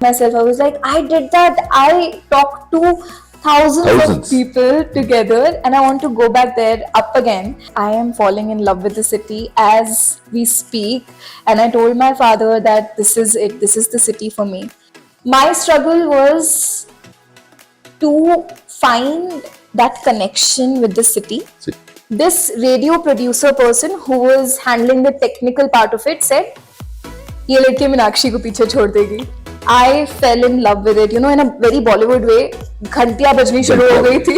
myself. I was like, I did that. I talked to thousands of people together, and I want to go back there up again. I am falling in love with the city as we speak, and I told my father that this is it. This is the city for me. My struggle was to find that connection with the city. This radio producer person who was handling the technical part of it said, "ये लड़की मीनाक्षी को पीछे छोड़ देगी." I fell in love with it, in a very Bollywood way. घंटियां बजनी शुरू हो गई थी.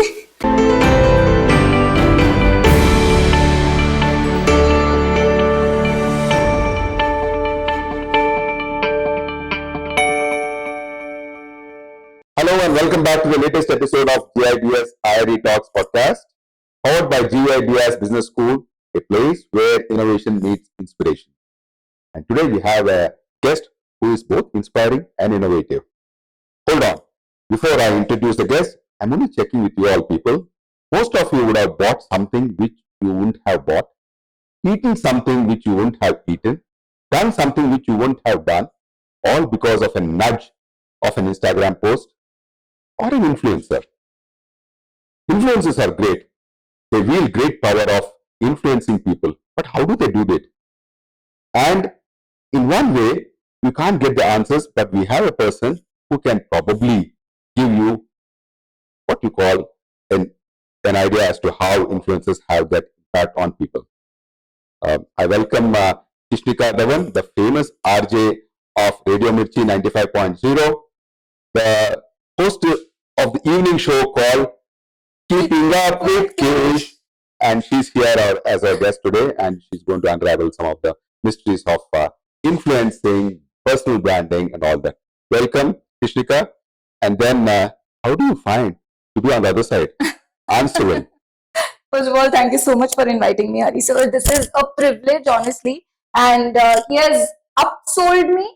Hello and welcome back to the latest episode of GIBS IRE Talks podcast, powered by GIBS Business School, a place where innovation meets inspiration. And today we have a guest who is both inspiring and innovative. Hold on. Before I introduce the guest, I'm only checking with you all people. Most of you would have bought something which you wouldn't have bought, eaten something which you wouldn't have eaten, done something which you wouldn't have done, all because of a nudge of an Instagram post or an influencer. Influencers are great. They wield great power of influencing people. But how do they do that? And in one way, you can't get the answers, but we have a person who can probably give you what you call an idea as to how influencers have that impact on people. I welcome Kishnika Dhawan, the famous RJ of Radio Mirchi 95.0, the host of the evening show called Keeping Up with Kish, and she's here as our guest today, and she's going to unravel some of the mysteries of influencing, personal branding, and all that. Welcome, Kishnika. And then, how do you find to be on the other side, answering? First of all, thank you so much for inviting me, Hari. So this is a privilege, honestly, and he has upsold me,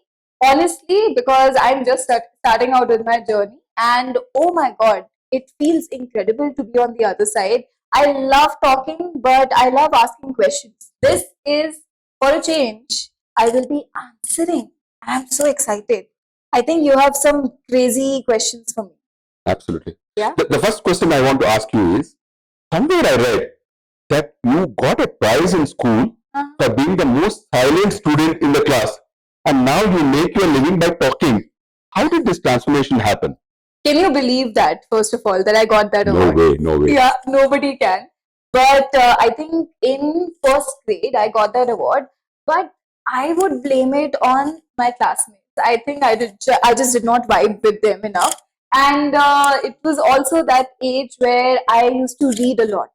honestly, because I'm just starting out with my journey. And oh my God, it feels incredible to be on the other side. I love talking, but I love asking questions. This is, for a change, I will be answering. I'm so excited. I think you have some crazy questions for me. Absolutely. Yeah. The first question I want to ask you is, somewhere I read that you got a prize in school for being the most silent student in the class, and now you make your living by talking. How did this transformation happen? Can you believe that, first of all, that I got that award? No way. Yeah, nobody can. But I think in first grade, I got that award. But I would blame it on my classmates. I think I just did not vibe with them enough. And it was also that age where I used to read a lot.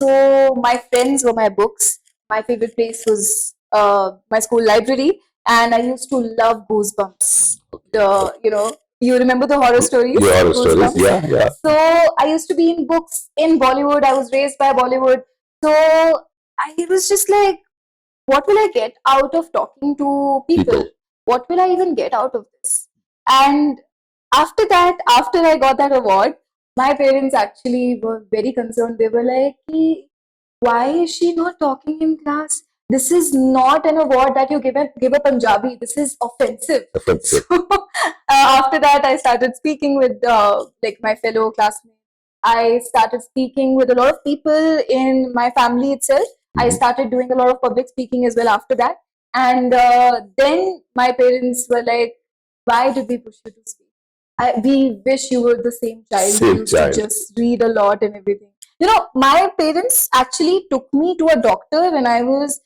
So my friends were my books. My favorite place was my school library. And I used to love Goosebumps. You remember the horror stories? The horror stories, yeah. So I used to be in books in Bollywood. I was raised by Bollywood. So I was just like, what will I get out of talking to people? What will I even get out of this? And after that, after I got that award, my parents actually were very concerned. They were like, why is she not talking in class? This is not an award that you give a Punjabi. This is offensive. So, after that, I started speaking with my fellow classmates. I started speaking with a lot of people in my family itself. I started doing a lot of public speaking as well after that. And then my parents were like, why did we push you to speak? We wish you were the same child who used to just read a lot and everything. My parents actually took me to a doctor when I was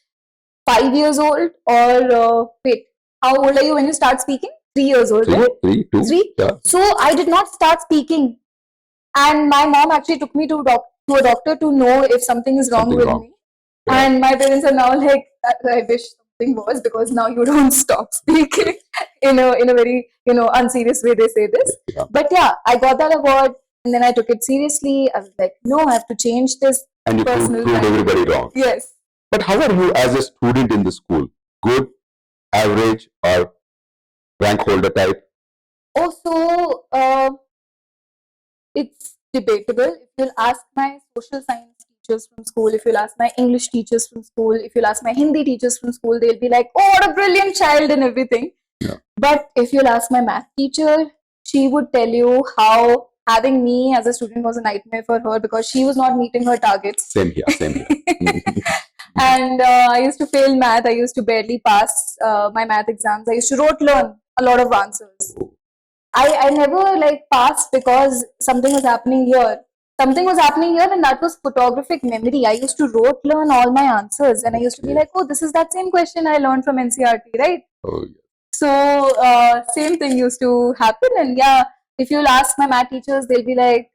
5 years old, or wait, how old are you when you start speaking? 3 years old, right? 3. Yeah. So I did not start speaking, and my mom actually took me to a doctor to know if something is wrong with me. Yeah. And my parents are now like, I wish something was, because now you don't stop speaking in a very unserious way. They say this, but yeah, I got that award, and then I took it seriously. I was like, no, I have to change this. And you proved everybody wrong. Yes. But how are you as a student in the school? Good, average, or rank holder type? Also, it's debatable. If you'll ask my social science teachers from school, if you'll ask my English teachers from school, if you'll ask my Hindi teachers from school, they'll be like, oh, what a brilliant child and everything. Yeah. But if you'll ask my math teacher, she would tell you how having me as a student was a nightmare for her because she was not meeting her targets. Same here, same here. And I used to fail math. I used to barely pass my math exams. I used to rote learn a lot of answers. I never like passed because something was happening here. Something was happening here, and that was photographic memory. I used to rote learn all my answers, and I used to be like, "Oh, this is that same question I learned from NCRT, right?" Oh, yeah. So same thing used to happen, and yeah, if you'll ask my math teachers, they'll be like,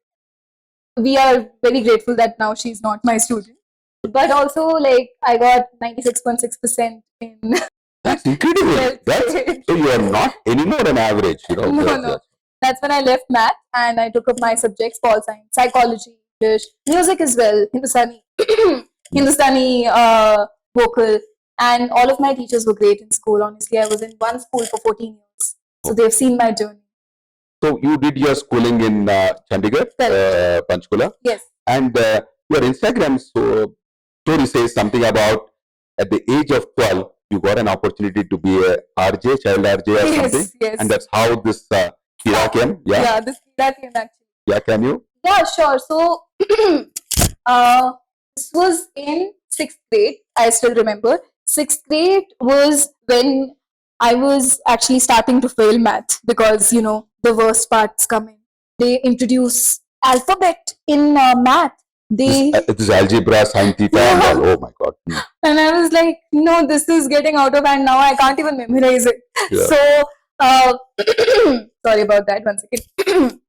"We are very grateful that now she's not my student." But also, like, I got 96.6% in. That's incredible. That's, so you are not anymore an average, you know. No. That's when I left math and I took up my subjects: pol science, psychology, English, music as well, Hindustani, Hindustani vocal, and all of my teachers were great in school. Honestly, I was in one school for 14 years, so they've seen my journey. So you did your schooling in Chandigarh, Panchkula. Yes. And your Instagram story says something about at the age of 12, you got an opportunity to be a RJ, child RJ or something. Yes. And that's how this Kira came. Yeah. Yeah, this Kira came actually. Yeah, can you? Yeah, sure. So this was in 6th grade. I still remember. 6th grade was when I was actually starting to fail math because, you know, the worst parts come in. They introduce alphabet in math. This algebra, sin theta, and all. Oh my God. And I was like, no, this is getting out of hand now. I can't even memorize it. Yeah. So, sorry about that. 1 second.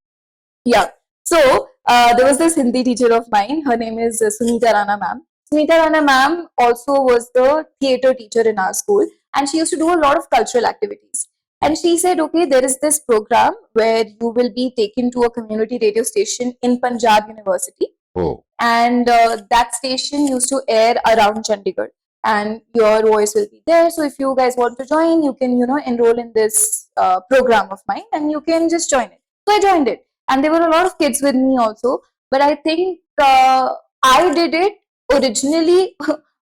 Yeah. So, there was this Hindi teacher of mine. Her name is Sunita Rana ma'am. Sunita Rana ma'am also was the theatre teacher in our school. And she used to do a lot of cultural activities. And she said, okay, there is this program where you will be taken to a community radio station in Punjab University. Oh. And that station used to air around Chandigarh. And your voice will be there. So if you guys want to join, you can, you know, enroll in this program of mine and you can just join it. So I joined it. And there were a lot of kids with me also. But I think I did it originally.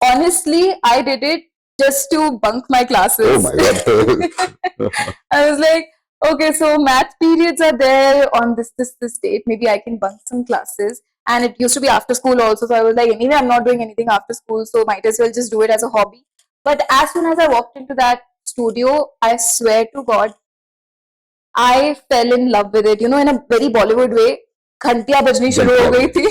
Honestly, I did it just to bunk my classes. Oh my God. I was like, okay, so math periods are there on this date. Maybe I can bunk some classes. And it used to be after school also. So I was like, anyway, I'm not doing anything after school. So might as well just do it as a hobby. But as soon as I walked into that studio, I swear to God, I fell in love with it. You know, in a very Bollywood way. Ghantiyan bajni shuru ho gayi thi.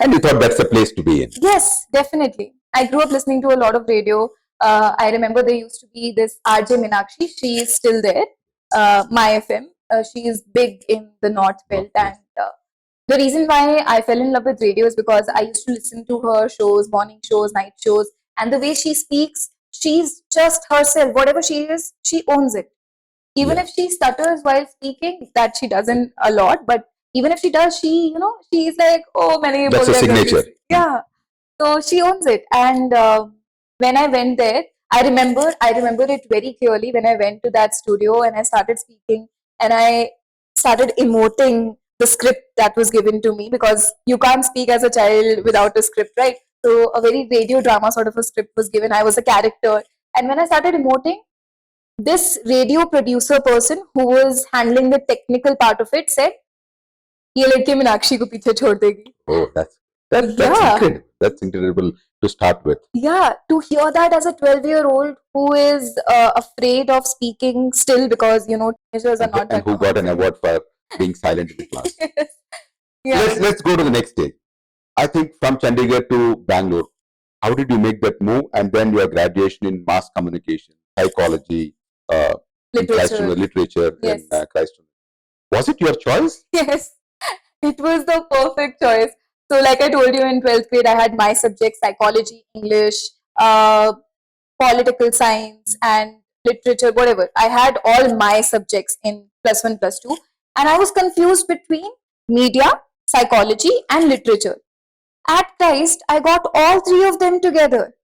And you thought that's the place to be in? Yes, definitely. I grew up listening to a lot of radio. I remember there used to be this RJ Meenakshi. She is still there. My FM. She is big in the North Belt. And the reason why I fell in love with radio is because I used to listen to her shows, morning shows, night shows. And the way she speaks, she's just herself. Whatever she is, she owns it. Even if she stutters while speaking, that she doesn't a lot. But even if she does, she, you know, she's like, oh, many. That's a signature. Yeah. So she owns it. And when I went there, I remember it very clearly when I went to that studio and I started speaking and I started emoting the script that was given to me because you can't speak as a child without a script, right? So a very radio drama sort of a script was given. I was a character. And when I started emoting, this radio producer person who was handling the technical part of it said, "ये लड़की मीनाक्षी को पीछे छोड़ देगी." Oh, that's incredible. That's incredible to start with. Yeah, to hear that as a 12-year-old who is afraid of speaking still because, you know, teenagers are not. And who got an award for being silent in the class. Yes. Yeah. Let's go to the next stage. I think from Chandigarh to Bangalore, how did you make that move? And then your graduation in mass communication, psychology, literature, yes. and Christ. Was it your choice? Yes, it was the perfect choice. So like I told you, in 12th grade, I had my subjects: psychology, English, political science, and literature, whatever. I had all my subjects in +1, +2. And I was confused between media, psychology, and literature. At Christ, I got all three of them together.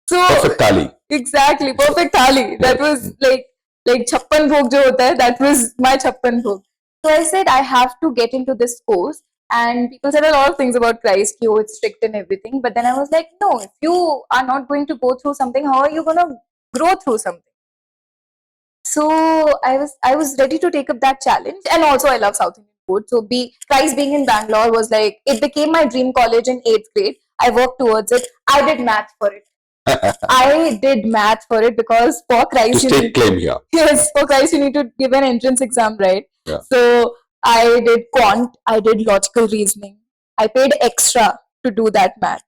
So perfect thali. Exactly, perfect thali. That was like chappan bhog jo hota hai, that was my chappan bhog. So I said I have to get into this course. And people said a lot of things about Christ, it's strict and everything. But then I was like, no, if you are not going to go through something, how are you going to grow through something? So I was ready to take up that challenge, and also I love South Indian food. So Christ being in Bangalore was like, it became my dream college in 8th grade. I worked towards it. I did math for it. I did math for it because for Christ to stake claim here. Yes, for Christ you need to give an entrance exam, right? Yeah. So I did quant, I did logical reasoning. I paid extra to do that math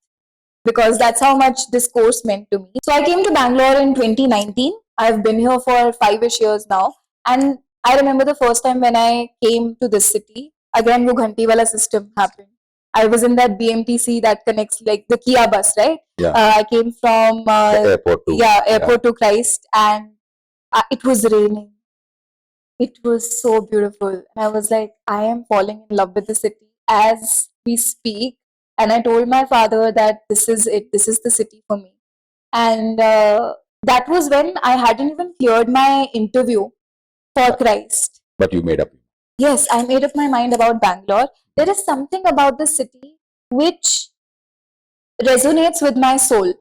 because that's how much this course meant to me. So I came to Bangalore in 2019. I've been here for 5-ish years now. And I remember the first time when I came to this city, again, wo ghanti wala system happened. I was in that BMTC that connects like the Kia bus, right? Yeah. I came from airport to Christ, and it was raining. It was so beautiful. And I was like, I am falling in love with the city as we speak. And I told my father that this is it. This is the city for me. And that was when I hadn't even cleared my interview for Christ. But you made up. Yes, I made up my mind about Bangalore. There is something about the city which resonates with my soul.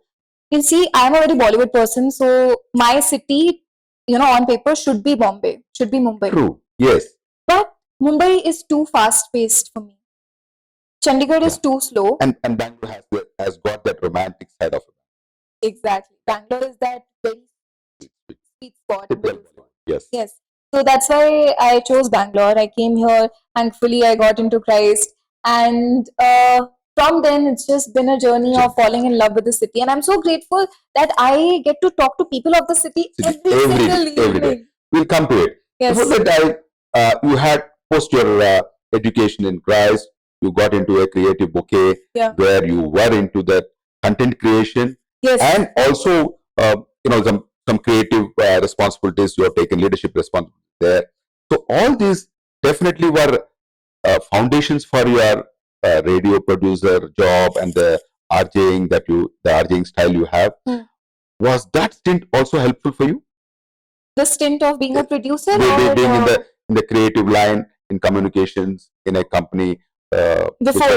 You see, I'm a very Bollywood person, so my city, on paper should be Bombay, should be Mumbai. True, yes. But Mumbai is too fast-paced for me. Chandigarh is too slow. And Bangalore has got that romantic side of it. Exactly. Bangalore is that very sweet spot. Yes. Yes. So that's why I chose Bangalore. I came here. Thankfully, I got into Christ. And from then, it's just been a journey of falling in love with the city. And I'm so grateful that I get to talk to people of the city every single evening. Day. We'll come to it. Yes. Before that, you had post your education in Christ. You got into a creative bouquet where you were into the content creation. Yes. And also, some creative responsibilities. You have taken leadership responsibilities there. So all these definitely were foundations for your radio producer job and the RJing style you have. Was that stint also helpful for you? The stint of being a producer, being in the creative line, in communications, in a company before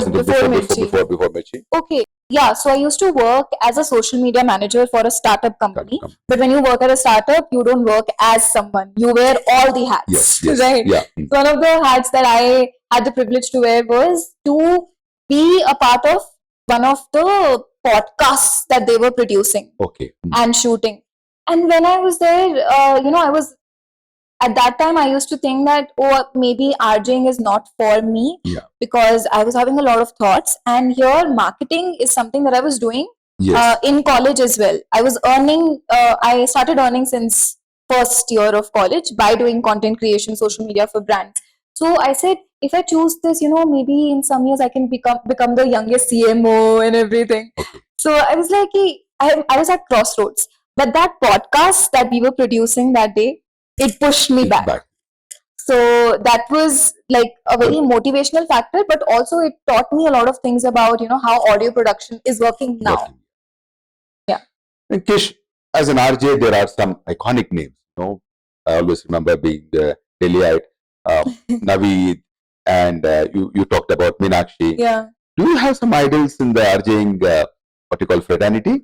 Mirchi. Okay. Yeah, so I used to work as a social media manager for a startup company. But when you work at a startup, you don't work as someone. You wear all the hats. Yes. Right? Yeah. One of the hats that I had the privilege to wear was to be a part of one of the podcasts that they were producing and shooting. And when I was there, I was at that time, I used to think that, maybe RJing is not for me because I was having a lot of thoughts. And here, marketing is something that I was doing in college as well. I was earning, I started earning since first year of college by doing content creation, social media for brands. So I said, if I choose this, maybe in some years I can become the youngest CMO and everything. So I was like, I was at crossroads. But that podcast that we were producing that day, it pushed me back. So that was like a very motivational factor, but also it taught me a lot of things about, how audio production is working now. Yeah. And Kish, as an RJ, there are some iconic names. I always remember being the Delhiite, Naveed, and you talked about Meenakshi. Yeah. Do you have some idols in the RJing, what you call fraternity?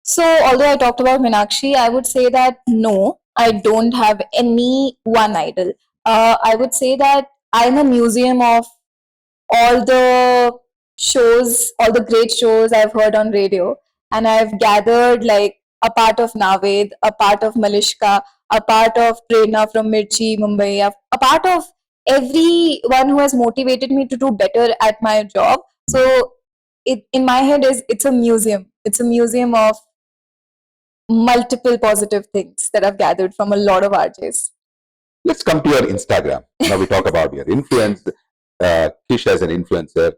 So, although I talked about Meenakshi, I would say that no, I don't have any one idol. I would say that I'm a museum of all the shows, all the great shows I've heard on radio. And I've gathered like a part of Naved, a part of Malishka, a part of Prerna from Mirchi, Mumbai, a part of everyone who has motivated me to do better at my job. So, in my head, it's a museum. It's a museum of multiple positive things that I've gathered from a lot of RJs. Let's come to your Instagram. Now we talk about your influence. Kish as an influencer.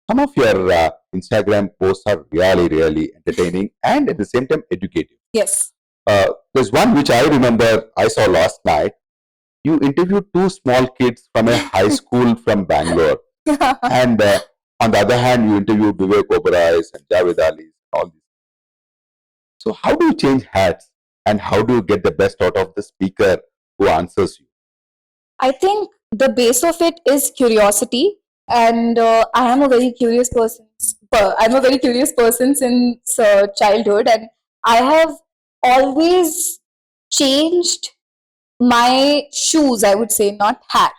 Some of your Instagram posts are really, really entertaining and at the same time educative. Yes. There's one which I remember I saw last night. You interviewed two small kids from a high school from Bangalore. And on the other hand, you interviewed Vivek Oberois and Javed Ali, all these. So how do you change hats and how do you get the best out of the speaker who answers you? I think the base of it is curiosity, and I am a very curious person. I'm a very curious person since childhood, and I have always changed my shoes, I would say, not hat.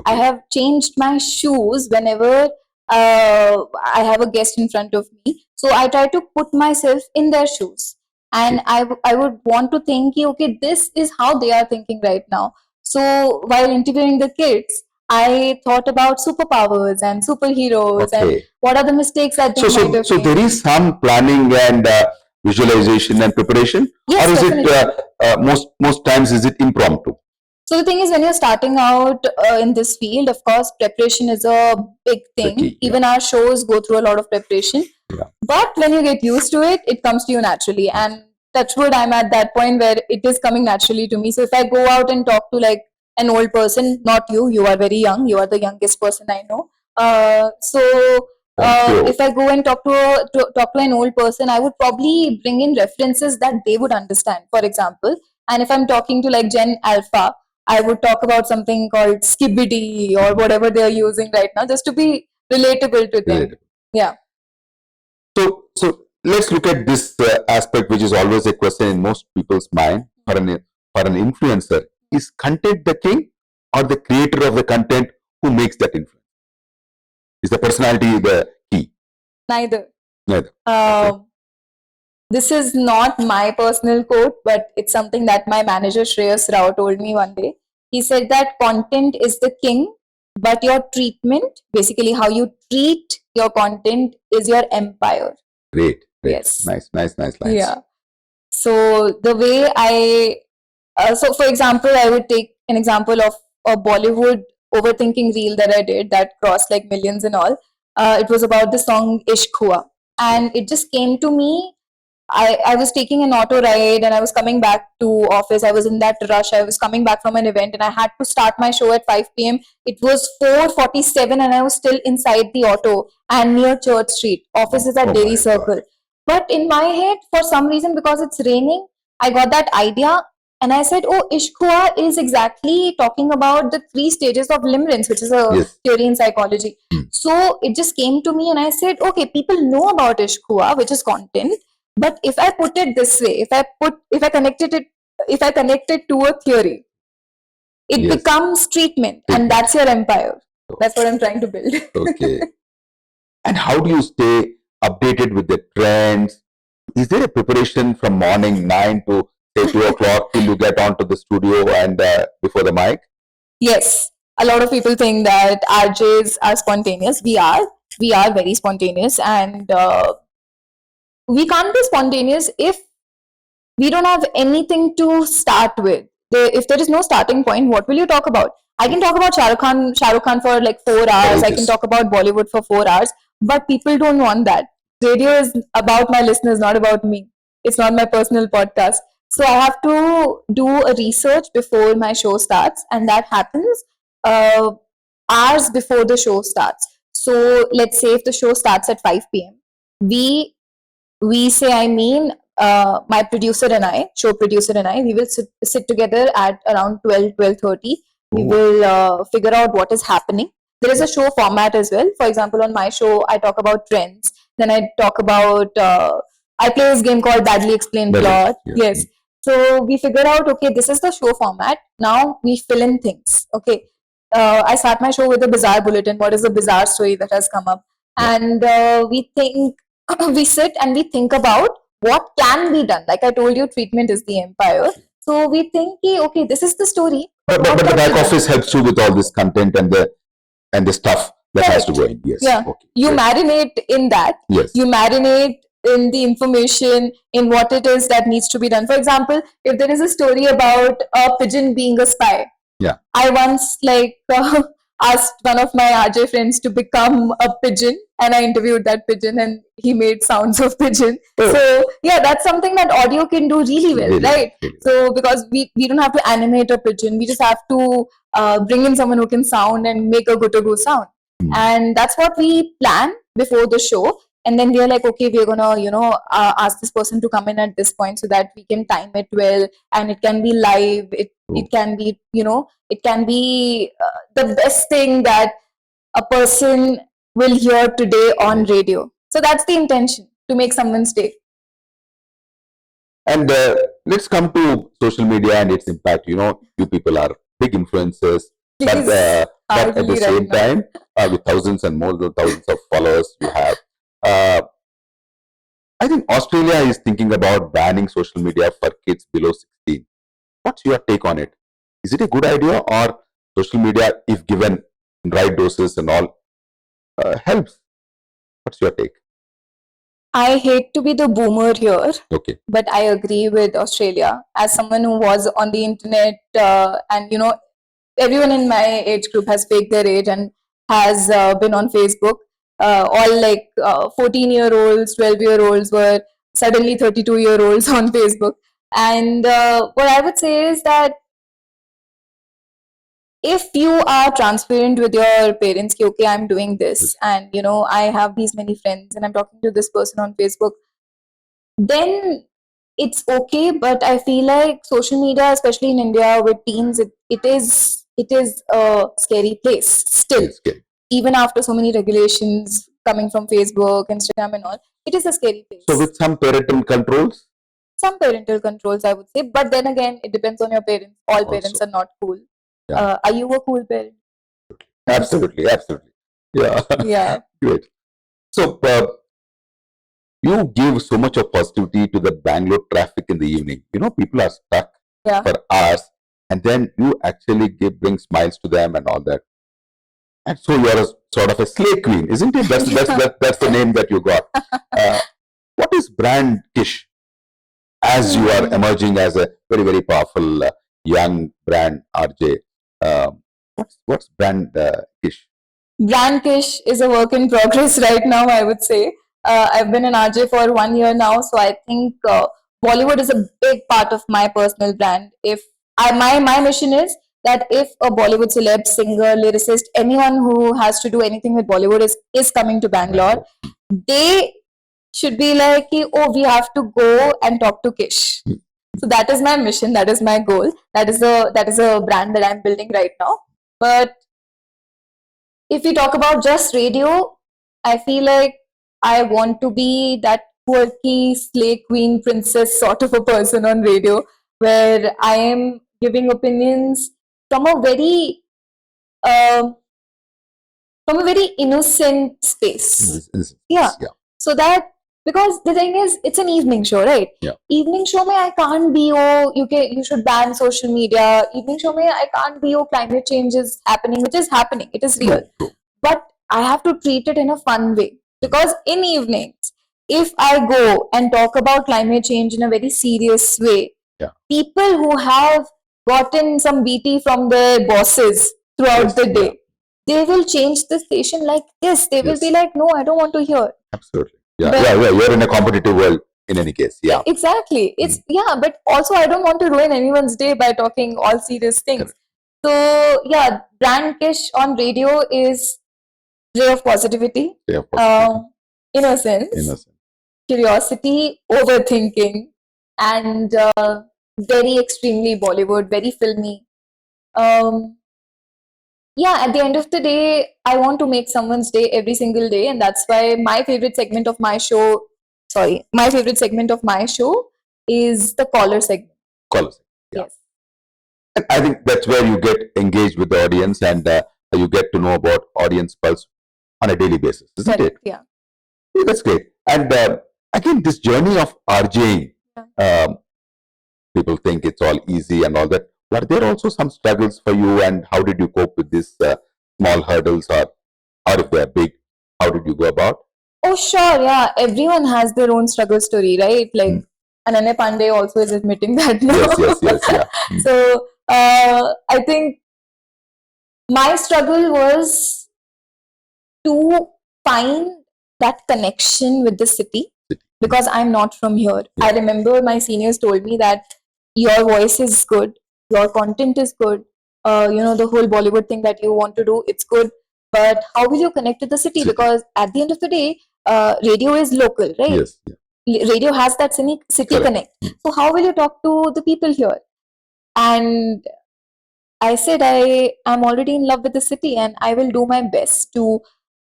I have changed my shoes whenever I have a guest in front of me. So I try to put myself in their shoes. And I would want to think, okay, this is how they are thinking right now. So while interviewing the kids, I thought about superpowers and superheroes and what are the mistakes that they might have made. So there is some planning and visualization and preparation? Yes, or is definitely. it most times is it impromptu? So the thing is, when you're starting out in this field, of course, preparation is a big thing. Key, even our shows go through a lot of preparation. But when you get used to it, it comes to you naturally. And touch wood, I'm at that point where it is coming naturally to me. So if I go out and talk to like an old person, not you, you are very young, you are the youngest person I know. If I go and talk to an old person, I would probably bring in references that they would understand. For example, and if I'm talking to like Gen Alpha, I would talk about something called skibidi or whatever they're using right now, just to be relatable to them. Yeah. So let's look at this aspect, which is always a question in most people's mind. For an influencer, is content the king or the creator of the content who makes that influence? Is the personality the key? Neither. This is not my personal quote, but it's something that my manager Shreyas Rao told me one day. He said that content is the king, but your treatment, basically how you treat your content, is your empire. Great. Yes. Nice lines. Yeah. So the way so for example, I would take an example of a Bollywood overthinking reel that I did that crossed like millions and all. It was about the song Ishq Hua. And it just came to me. I was taking an auto ride and I was coming back to office. I was in that rush. I was coming back from an event and I had to start my show at 5 p.m. It was 4:47 and I was still inside the auto and near Church Street. Office is at Dairy Circle. But in my head, for some reason, because it's raining, I got that idea and I said, oh, Ishq Hua is exactly talking about the 3 stages of limerence, which is a theory in psychology. So it just came to me and I said, okay, people know about Ishq Hua, which is content. But if I put it this way, if I connect it to a theory, it becomes treatment, and that's your empire. That's what I'm trying to build. Okay. And how do you stay updated with the trends? Is there a preparation from morning 9 to say 2 o'clock till you get onto the studio and before the mic? Yes. A lot of people think that RJs are spontaneous. We are very spontaneous, and we can't be spontaneous if we don't have anything to start with. If there is no starting point, what will you talk about? I can talk about Shah Rukh Khan for like 4 hours. I can talk about Bollywood for 4 hours, but people don't want that. Radio is about my listeners, not about me. It's not my personal podcast. So I have to do a research before my show starts, and that happens hours before the show starts. So let's say if the show starts at 5 p.m., we say, my producer and I, show producer and I, we will sit together at around 12:30. We will figure out what is happening. There is a show format as well. For example, on my show, I talk about trends. Then I talk about, I play this game called Badly Explained Plot. Yes. So we figure out, okay, this is the show format. Now we fill in things. Okay. I start my show with a bizarre bulletin. What is the bizarre story that has come up? And we sit and we think about what can be done. Like I told you, treatment is the empire. So we think, okay, this is the story. But the back office helps you with all this content and the stuff that has to go in. Yes. Yeah. Okay. You marinate in that. Yes. You marinate in the information, in what it is that needs to be done. For example, if there is a story about a pigeon being a spy. Yeah. I once asked one of my RJ friends to become a pigeon, and I interviewed that pigeon and he made sounds of pigeon. So yeah, that's something that audio can do really well, right? So because we don't have to animate a pigeon, we just have to bring in someone who can sound and make a go-to-go sound. And that's what we plan before the show. And then we are like, okay, we're gonna, ask this person to come in at this point so that we can time it well, and it can be live. It can be, it can be the best thing that a person will hear today on radio. So that's the intention, to make someone stay. And let's come to social media and its impact. You people are big influencers, but Please, at the hardly right same now. time, with thousands and more than thousands of followers you have. Uh, I think Australia is thinking about banning social media for kids below 16. What's your take on it? Is it a good idea, or social media, if given in right doses and all, helps? What's your take? I hate to be the boomer here, Okay. but I agree with Australia. As someone who was on the internet, and everyone in my age group has faked their age and has been on Facebook. All like 14-year-olds, 12-year-olds were suddenly 32-year-olds on Facebook. And what I would say is that if you are transparent with your parents, okay, I'm doing this, and I have these many friends, and I'm talking to this person on Facebook, then it's okay. But I feel like social media, especially in India with teens, it is a scary place still. It's scary. Even after so many regulations coming from Facebook, Instagram, and all, it is a scary place. So with some parental controls? Some parental controls, I would say, but then again, it depends on your parents. All parents are not cool. Yeah. Are you a cool parent? Absolutely. Yeah. Yeah. Great. So you give so much of positivity to the Bangalore traffic in the evening. People are stuck for hours, and then you actually bring smiles to them and all that. And so you're a sort of a slay queen, isn't it? That's the name that you got. What is brand Kish? As you are emerging as a very, very powerful young brand, RJ, what's brand Kish? Brand Kish is a work in progress right now, I would say. I've been an RJ for 1 year now, so I think Bollywood is a big part of my personal brand. My mission is that if a Bollywood celeb, singer, lyricist, anyone who has to do anything with Bollywood is coming to Bangalore, they should be like, oh, we have to go and talk to Kish. So that is my mission. That is my goal. That is a brand that I'm building right now. But if we talk about just radio, I feel like I want to be that quirky slay queen princess sort of a person on radio, where I am giving opinions from a very innocent space. Yeah. So that, because the thing is, it's an evening show, right? Yeah. Evening show mein I can't be, you should ban social media. Evening show mein I can't be, climate change is happening, which is happening. It is real. But I have to treat it in a fun way. Because in evenings, if I go and talk about climate change in a very serious way, people who have gotten some BT from their bosses throughout the day, they will change the station like this. They will be like, no, I don't want to hear. Absolutely. Yeah. You're in a competitive world in any case. Yeah. Exactly. But also I don't want to ruin anyone's day by talking all serious things. So yeah, brand Kish on radio is ray of positivity, innocence, curiosity, overthinking, and very extremely Bollywood, very filmy. At the end of the day, I want to make someone's day every single day, and that's why my favorite segment of my show is the caller segment. Caller segment. Yeah. Yes. And I think that's where you get engaged with the audience, and you get to know about audience pulse on a daily basis, isn't it? Yeah. That's great. And again, this journey of RJing, people think it's all easy and all that. Were there also some struggles for you, and how did you cope with these small hurdles, or if they're big, how did you go about? Oh, sure, yeah. Everyone has their own struggle story, right? Like, Ananya Pandey also is admitting that now. Yes, yeah. So, I think my struggle was to find that connection with the city, because I'm not from here. Yeah. I remember my seniors told me that your voice is good, your content is good, the whole Bollywood thing that you want to do, it's good, but how will you connect to the city? Because at the end of the day, radio is local, right? Yes. Yeah. Radio has that city connect. So how will you talk to the people here? And I said, I am already in love with the city, and I will do my best to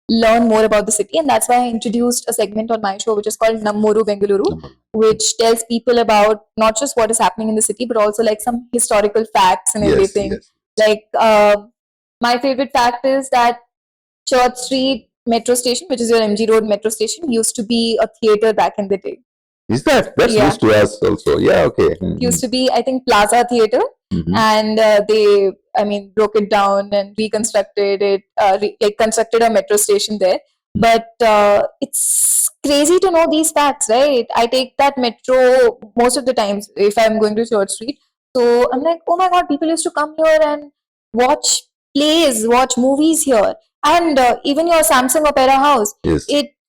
learn more about the city, and that's why I introduced a segment on my show which is called Nammoru Bengaluru, which tells people about not just what is happening in the city, but also like some historical facts and everything. Yes. Like my favorite fact is that Church Street metro station, which is your MG Road metro station, used to be a theater back in the day. Is that's news to us also? Yeah, okay. It used to be, I think, Plaza Theater, and they, broke it down and reconstructed it, constructed a metro station there. But it's crazy to know these facts, right? I take that metro most of the times if I'm going to Church Street. So I'm like, oh my God, people used to come here and watch plays, watch movies here. And even your Samsung Opera House, Yes.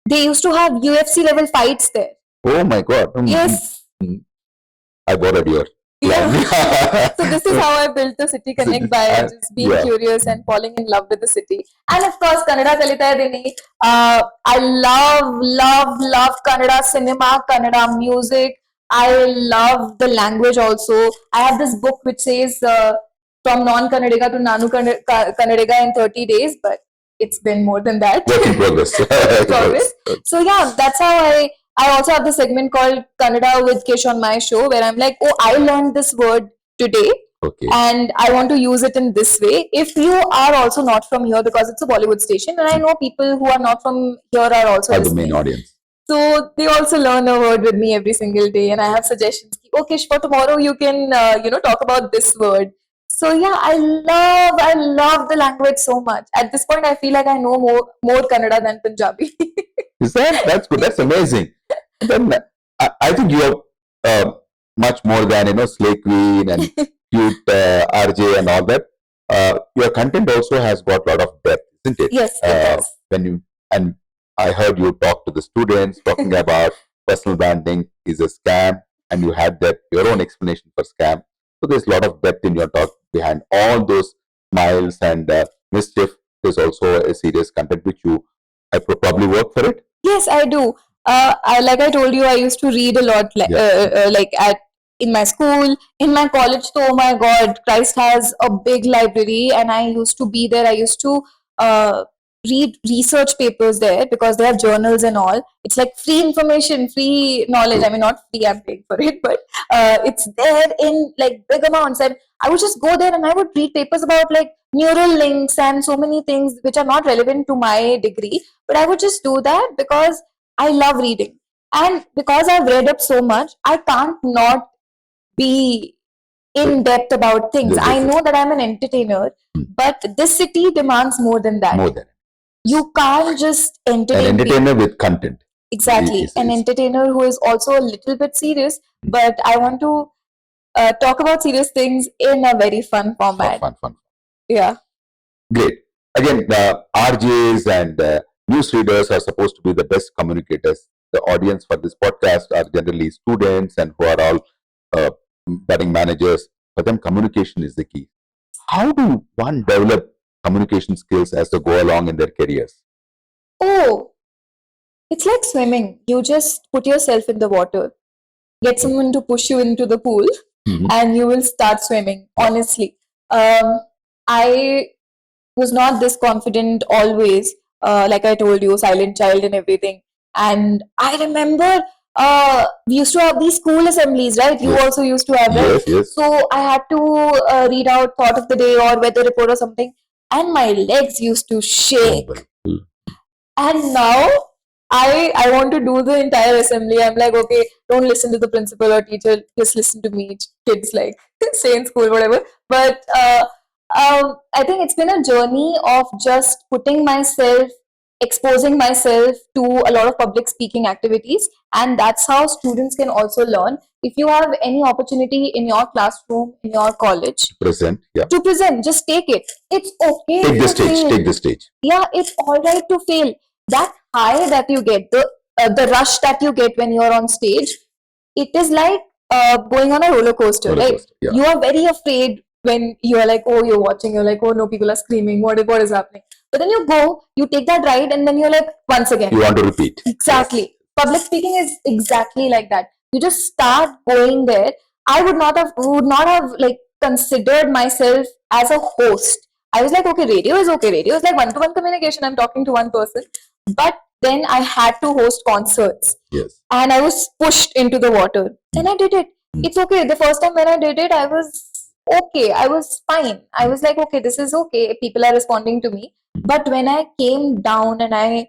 They used to have UFC level fights there. Oh my God. Yes. I borrowed your line. So this is how I built the City Connect by just being curious and falling in love with the city. And of course, Kannada Kalita Dini. I love Kannada cinema, Kannada music. I love the language also. I have this book which says from non-Kannadiga to Nanu Kannadiga in 30 days, but it's been more than that. Work in progress. So yeah, that's how I also have the segment called Kannada with Kish on my show, where I'm like, oh, I learned this word today, and I want to use it in this way. If you are also not from here, because it's a Bollywood station, and I know people who are not from here are also the main audience. So they also learn a word with me every single day, and I have suggestions. Okay, for tomorrow you can talk about this word. So yeah, I love the language so much. At this point, I feel like I know more Kannada than Punjabi. Is that's good? That's amazing. Then I think you have much more than Slay Queen and cute RJ and all that. Your content also has got a lot of depth, isn't it? Yes, it does. And I heard you talk to the students talking about personal branding is a scam, and you had your own explanation for scam. So there's a lot of depth in your talk behind all those smiles and mischief. There's also a serious content which I probably work for it. Yes, I do. Like I told you, I used to read a lot, in my school, in my college. So, oh my God, Christ has a big library, and I used to be there. I used to read research papers there because they have journals and all. It's like free information, free knowledge. I mean, not free, I'm paying for it, but it's there in like big amounts. And I would just go there and I would read papers about like neural links and so many things which are not relevant to my degree. But I would just do that because I love reading. And because I've read up so much, I can't not be in depth about things. I know that I'm an entertainer, but this city demands more than that. You can't just entertain an entertainer people with content. Exactly. An entertainer who is also a little bit serious, but I want to talk about serious things in a very fun format. Fun. Yeah. Great. Again, the RJs and newsreaders are supposed to be the best communicators. The audience for this podcast are generally students and who are all budding managers. For them, communication is the key. How do one develop communication skills as they go along in their careers? Oh, it's like swimming. You just put yourself in the water, get someone to push you into the pool, and you will start swimming. Honestly, I was not this confident always. Like I told you, silent child and everything. And I remember we used to have these school assemblies, right? You also used to have them. Yes. So I had to read out thought of the day or weather report or something, and my legs used to shake. And now I want to do the entire assembly. I'm like, okay, don't listen to the principal or teacher, just listen to me. Kids like stay in school, whatever. But I think it's been a journey of just exposing myself to a lot of public speaking activities, and that's how students can also learn. If you have any opportunity in your classroom, in your college, to present, just take it. It's okay. Take the stage. Yeah, it's all right to fail. That high that you get, the rush that you get when you're on stage, it is like going on a roller coaster, right? Yeah. You are very afraid when you are like, oh, you're watching, you're like, oh no, people are screaming, what is happening? But then you go, you take that ride, and then you're like, once again. You want to repeat. Exactly. Yes. Public speaking is exactly like that. You just start going there. I would not have like considered myself as a host. I was like, okay, radio is okay. Radio is like one-to-one communication. I'm talking to one person. But then I had to host concerts. Yes. And I was pushed into the water. And I did it. It's okay. The first time when I did it, I was okay. I was fine. I was like, okay, this is okay. People are responding to me. But when I came down and I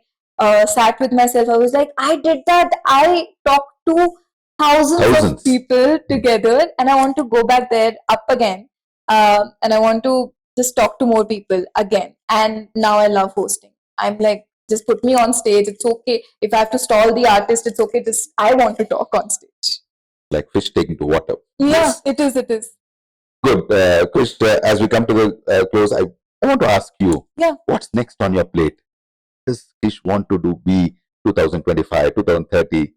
sat with myself, I was like, I did that. I talked to thousands of people together, and I want to go back there up again. And I want to just talk to more people again. And now I love hosting. I'm like, just put me on stage. It's okay. If I have to stall the artist, it's okay. Just I want to talk on stage. Like fish taken to water. Yeah, yes. It is. It is. Good. Kish, as we come to the close, I want to ask you, what's next on your plate? Does Kish want to be 2025, 2030?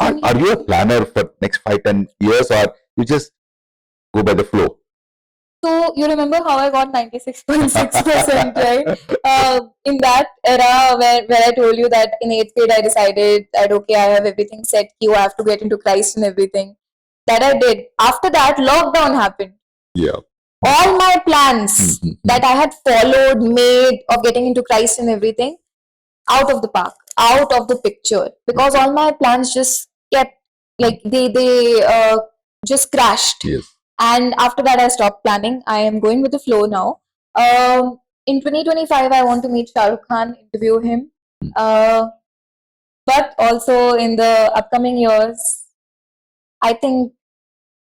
Are you a planner for next 5-10 years, or you just go by the flow? So you remember how I got 96.6%, right? In that era where I told you that in 8th grade I decided that okay, I have everything set, I have to get into Christ and everything. That I did. After that, lockdown happened. Yeah. All my plans that I had followed, made of getting into Christ and everything, out of the park, out of the picture, because all my plans just kept like they just crashed. Yes. And after that, I stopped planning. I am going with the flow now. In 2025, I want to meet Shah Rukh Khan, interview him. But also in the upcoming years, I think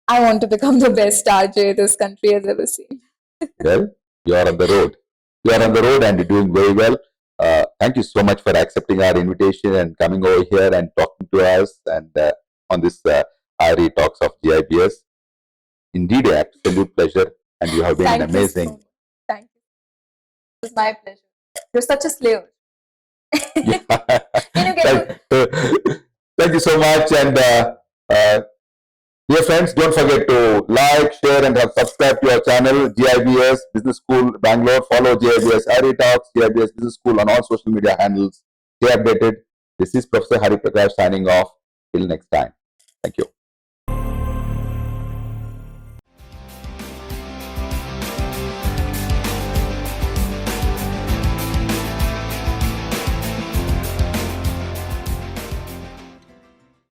I want to become the best RJ this country has ever seen. Well, you are on the road. You are on the road and you're doing very well. Thank you so much for accepting our invitation and coming over here and talking to us and on this IRE Talks of GIBS. Indeed, an absolute pleasure, and you have been amazing. You so Thank you. It was my pleasure. You're such a slayer. Thank you so much, and dear friends, don't forget to like, share, and subscribe to our channel, GIBS Business School Bangalore. Follow GIBS IRE Talks, GIBS Business School on all social media handles. Stay updated. This is Professor Hari Prakash signing off. Till next time. Thank you.